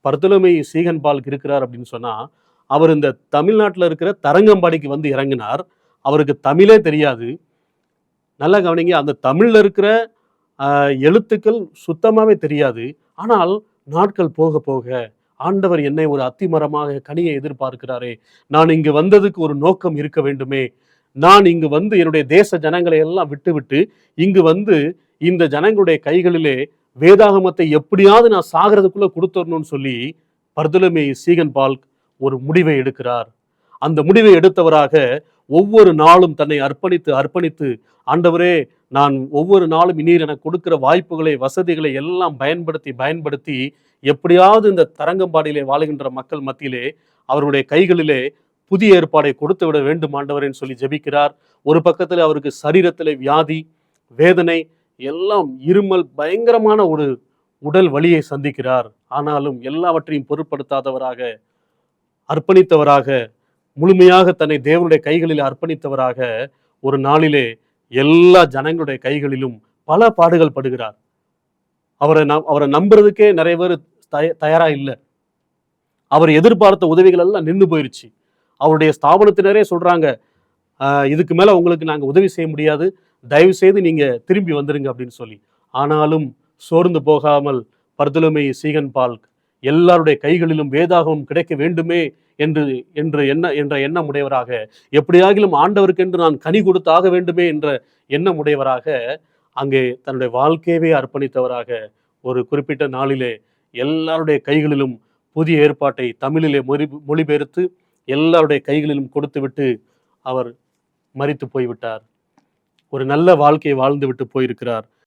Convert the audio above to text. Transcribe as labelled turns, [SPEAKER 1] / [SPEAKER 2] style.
[SPEAKER 1] பர்தலமை சீகன் பால்க் இருக்கிறார் அப்படின்னு சொன்னா, அவர் இந்த தமிழ்நாட்டுல இருக்கிற தரங்கம்பாடிக்கு வந்து இறங்கினார். அவருக்கு தமிழே தெரியாது. நல்லா கவனிங்க. அந்த தமிழ்ல இருக்கிற எழுத்துக்கள் சுத்தமாவே தெரியாது. ஆனால் நாட்கள் போக போக ஆண்டவர் என்னை ஒரு அத்திமரமாக கனியை எதிர்பார்க்கிறாரே! நான் இங்கு வந்ததுக்கு ஒரு நோக்கம் இருக்க வேண்டுமே! நான் இங்கு வந்து என்னுடைய தேச ஜனங்களை எல்லாம் விட்டுவிட்டு, இங்கு வந்து இந்த ஜனங்களுடைய கைகளிலே வேதாகமத்தை எப்படியாவது நான் சாகறதுக்குள்ள குடுத்துறணும்னு சொல்லி, பர்தலமை சீகன் பால்க் ஒரு முடிவை எடுக்கிறார். அந்த முடிவை எடுத்தவராக ஒவ்வொரு நாளும் தன்னை அர்ப்பணித்து அர்ப்பணித்து, ஆண்டவரே நான் ஒவ்வொரு நாளும் நீர் எனக்கு கொடுக்கிற வாய்ப்புகளை, வசதிகளை எல்லாம் பயன்படுத்தி பயன்படுத்தி எப்படியாவது இந்த தரங்கம்பாடியிலே வாழுகின்ற மக்கள் மத்தியிலே அவருடைய கைகளிலே புதிய ஏற்பாடை கொடுத்து விட வேண்டும் ஆண்டவரேன்னு சொல்லி ஜெபிக்கிறார். ஒரு பக்கத்தில் அவருக்கு சரீரத்திலே வியாதி, வேதனை, எல்லாம் இருமல், பயங்கரமான ஒரு உடல் வலியை சந்திக்கிறார். ஆனாலும் எல்லாவற்றையும் பொருட்படுத்தாதவராக, அர்ப்பணித்தவராக, முழுமையாக தன்னை தேவனுடைய கைகளில் அர்ப்பணித்தவராக ஒரு நாளிலே எல்லா ஜனங்களுடைய கைகளிலும் பல பாடுகள் படுகிறார். அவரை நம்புறதுக்கே நிறைய பேர் தயாரா இல்ல. அவர் எதிர்பார்த்த உதவிகள் எல்லாம் நின்னு போயிருச்சு. அவருடைய ஸ்தாபனத்தினரே சொல்றாங்க, இதுக்கு மேல உங்களுக்கு நாங்க உதவி செய்ய முடியாது, தயவு செய்து நீங்க திரும்பி வந்துருங்க அப்படின்னு சொல்லி. ஆனாலும் சோர்ந்து போகாமல் பர்தலமை சீகன் பால்க் எல்லாருடைய கைகளிலும் வேதாகமம் கிடைக்க வேண்டுமே என்ற எண்ணம் உடையவராக, எப்படியாகிலும் ஆண்டவருக்கென்று நான் கனி கொடுத்தாக வேண்டுமே என்ற எண்ணம் உடையவராக அங்கே தன்னுடைய வாழ்க்கையவே அர்ப்பணித்தவராக ஒரு குறிப்பிட்ட நாளிலே எல்லாருடைய கைகளிலும் புதிய ஏற்பாட்டை தமிழிலே மொழிபெயர்த்து எல்லாருடைய கைகளிலும் கொடுத்துவிட்டு அவர் மரித்து போய்விட்டார். ஒரு நல்ல வாழ்க்கையை வாழ்ந்து விட்டு போயிருக்கிறார்.